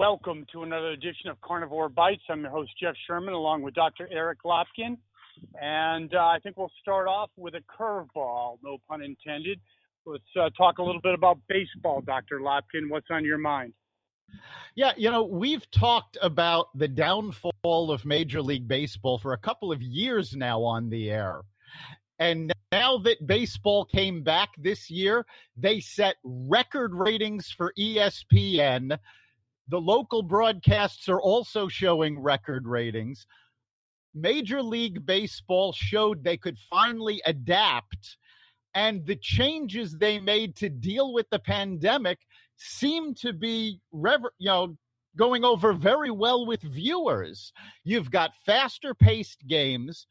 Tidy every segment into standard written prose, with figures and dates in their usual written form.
Welcome to another edition of Carnivore Bites. I'm your host, Jeff Sherman, along with Dr. Eric Lopkin. And I think we'll start off with a curveball, no pun intended. Let's talk a little bit about baseball, Dr. Lopkin. What's on your mind? Yeah, we've talked about the downfall of Major League Baseball for a couple of years now on the air. And now that baseball came back this year, they set record ratings for ESPN. The local broadcasts are also showing record ratings. Major League Baseball showed they could finally adapt, and the changes they made to deal with the pandemic seem to be going over very well with viewers. You've got faster paced games,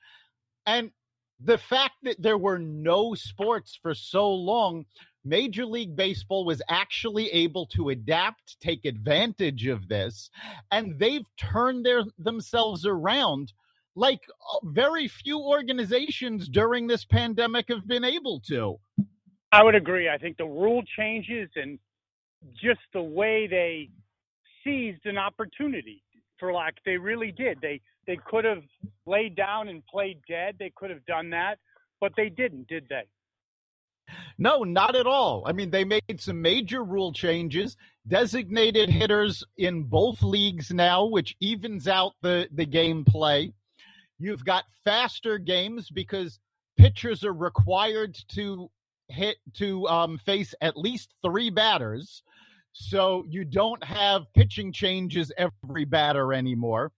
and the fact that there were no sports for so long, Major League Baseball was actually able to adapt, take advantage of this, and they've turned themselves around like very few organizations during this pandemic have been able to. I would agree. I think the rule changes and just the way they seized an opportunity, they really did. They could have laid down and played dead. They could have done that, but they didn't, did they? No, not at all. I mean, they made some major rule changes, designated hitters in both leagues now, which evens out the gameplay. You've got faster games because pitchers are required to face at least 3 batters. So you don't have pitching changes every batter anymore.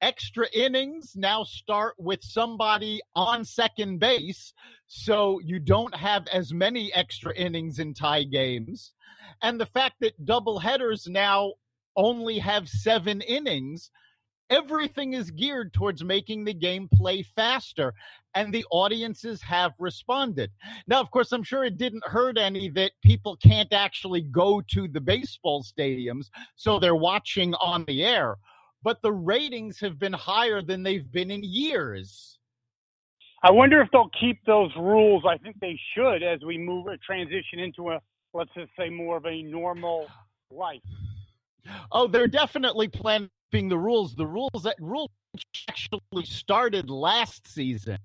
Extra innings now start with somebody on second base, so you don't have as many extra innings in tie games. And the fact that doubleheaders now only have 7 innings, everything is geared towards making the game play faster, and the audiences have responded. Now, of course, I'm sure it didn't hurt any that people can't actually go to the baseball stadiums, so they're watching on the air. But the ratings have been higher than they've been in years. I wonder if they'll keep those rules. I think they should as we transition into let's just say, more of a normal life. Oh, they're definitely planning the rules. The rules actually started last season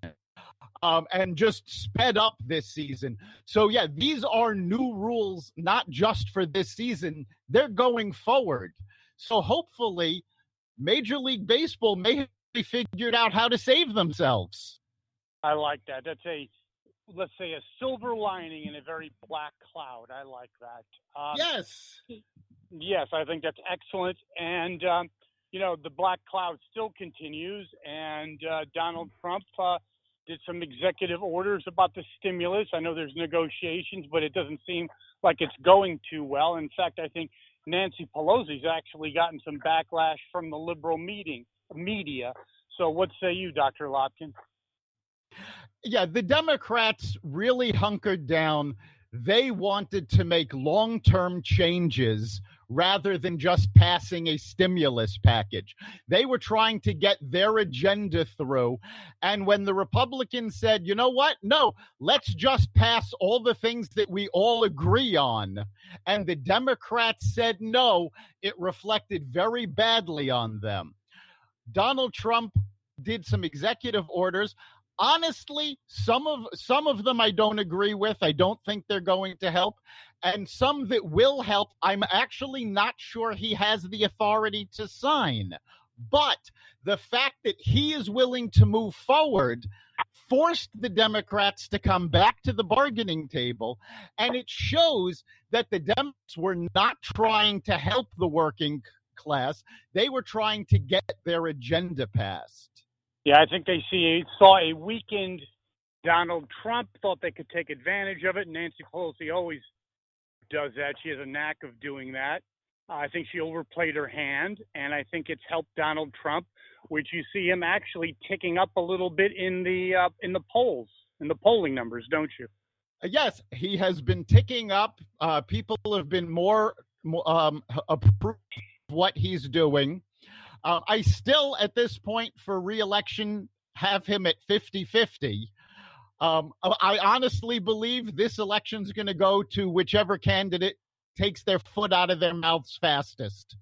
and just sped up this season. So, yeah, these are new rules, not just for this season. They're going forward. So hopefully Major League Baseball may have figured out how to save themselves. I like that. That's let's say, a silver lining in a very black cloud. I like that. Yes. Yes, I think that's excellent. And, the black cloud still continues. And Donald Trump did some executive orders about the stimulus. I know there's negotiations, but it doesn't seem like it's going too well. In fact, I think Nancy Pelosi's actually gotten some backlash from the liberal media. So what say you, Dr. Lopkin? Yeah, the Democrats really hunkered down. They wanted to make long-term changes rather than just passing a stimulus package. They were trying to get their agenda through. And when the Republicans said, you know what? No, let's just pass all the things that we all agree on. And the Democrats said no, it reflected very badly on them. Donald Trump did some executive orders. Honestly, some of them I don't agree with. I don't think they're going to help. And some that will help, I'm actually not sure he has the authority to sign. But the fact that he is willing to move forward forced the Democrats to come back to the bargaining table. And it shows that the Democrats were not trying to help the working class. They were trying to get their agenda passed. Yeah, I think they saw a weakened Donald Trump, thought they could take advantage of it. Nancy Pelosi always does that. She has a knack of doing that. I think she overplayed her hand, and I think it's helped Donald Trump, which you see him actually ticking up a little bit in the polls, in the polling numbers, don't you? Yes, he has been ticking up. People have been more approved of what he's doing. I still, at this point, for re-election, have him at 50-50. I honestly believe this election's going to go to whichever candidate takes their foot out of their mouths fastest.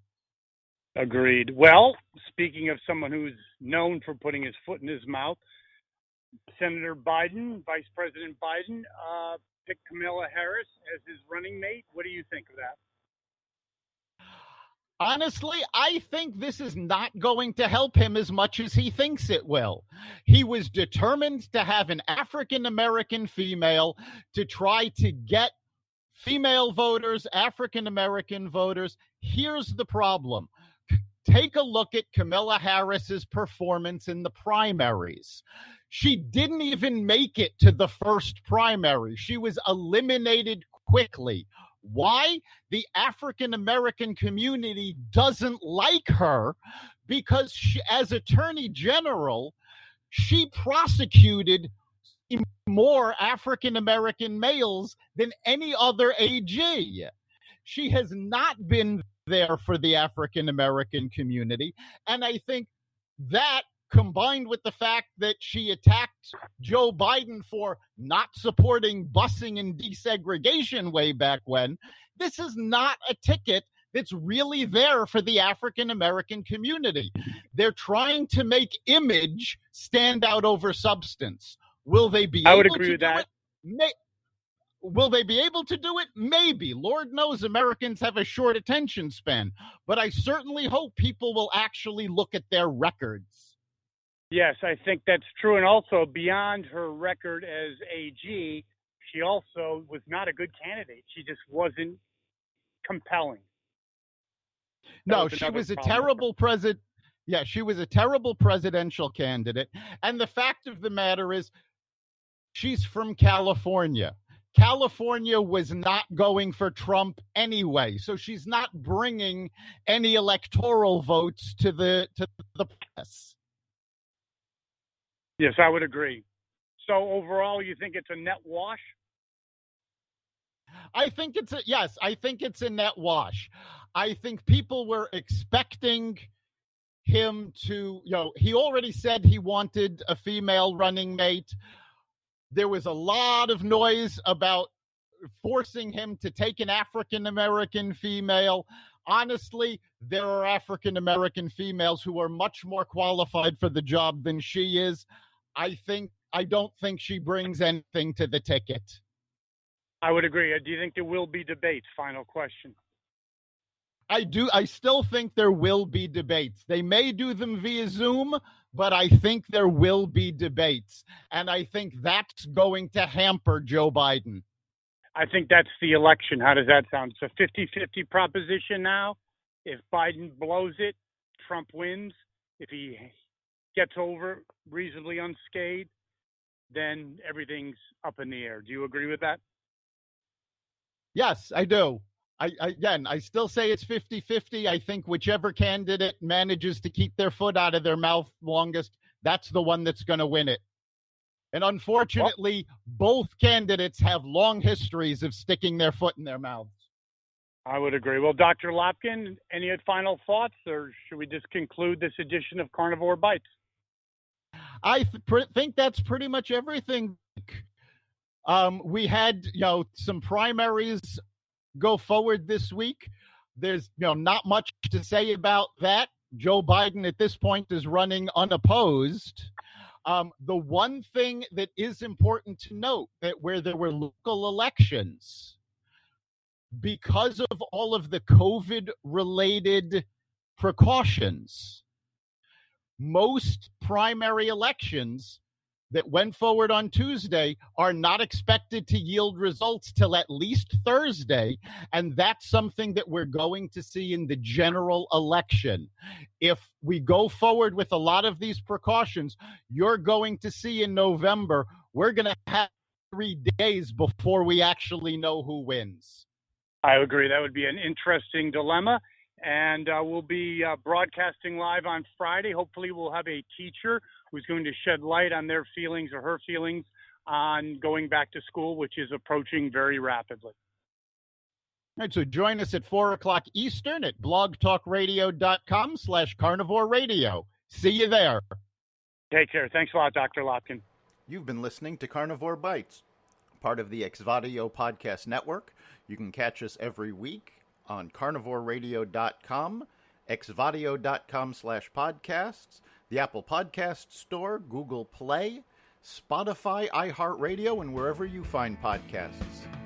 Agreed. Well, speaking of someone who's known for putting his foot in his mouth, Senator Biden, Vice President Biden, picked Kamala Harris as his running mate. What do you think of that? Honestly, I think this is not going to help him as much as he thinks it will. He was determined to have an African-American female to try to get female voters, African-American voters. Here's the problem. Take a look at Kamala Harris's performance in the primaries. She didn't even make it to the first primary. She was eliminated quickly. Why? The African-American community doesn't like her because she, as Attorney General, she prosecuted more African-American males than any other AG. She has not been there for the African-American community. And I think that, combined with the fact that she attacked Joe Biden for not supporting busing and desegregation way back when, this is not a ticket that's really there for the African-American community. They're trying to make image stand out over substance. Will they be I would able agree to with do that. it? Will they be able to do it? Maybe. Lord knows Americans have a short attention span. But I certainly hope people will actually look at their records. Yes, I think that's true. And also, beyond her record as AG, she also was not a good candidate. She just wasn't compelling. No, she was a terrible president. Yeah, she was a terrible presidential candidate. And the fact of the matter is, she's from California. California was not going for Trump anyway, so she's not bringing any electoral votes to the press. Yes, I would agree. So overall, you think it's a net wash? I think it's a net wash. I think people were expecting him to, he already said he wanted a female running mate. There was a lot of noise about forcing him to take an African-American female. Honestly, there are African-American females who are much more qualified for the job than she is. I don't think she brings anything to the ticket. I would agree. Do you think there will be debates? Final question. I do. I still think there will be debates. They may do them via Zoom, but I think there will be debates. And I think that's going to hamper Joe Biden. I think that's the election. How does that sound? It's a 50-50 proposition now. If Biden blows it, Trump wins. If he gets over reasonably unscathed, then everything's up in the air. Do you agree with that? Yes, I do. I still say it's 50-50. I think whichever candidate manages to keep their foot out of their mouth longest, that's the one that's going to win it. And unfortunately, both candidates have long histories of sticking their foot in their mouths. I would agree. Well, Dr. Lopkin, any final thoughts, or should we just conclude this edition of Carnivore Bites? I think that's pretty much everything. We had, some primaries go forward this week. There's, not much to say about that. Joe Biden at this point is running unopposed. The one thing that is important to note that where there were local elections, because of all of the COVID-related precautions, most primary elections that went forward on Tuesday are not expected to yield results till at least Thursday. And that's something that we're going to see in the general election. If we go forward with a lot of these precautions, you're going to see in November, we're going to have 3 days before we actually know who wins. I agree. That would be an interesting dilemma. And we'll be broadcasting live on Friday. Hopefully we'll have a teacher who's going to shed light on their feelings or her feelings on going back to school, which is approaching very rapidly. All right, so join us at 4 o'clock Eastern at blogtalkradio.com/Carnivore Radio. See you there. Take care. Thanks a lot, Dr. Lopkin. You've been listening to Carnivore Bites, part of the Exvadio Podcast Network. You can catch us every week on carnivoreradio.com xvadio.com/podcasts, the Apple Podcast Store, Google Play, Spotify, iHeartRadio, and wherever you find podcasts.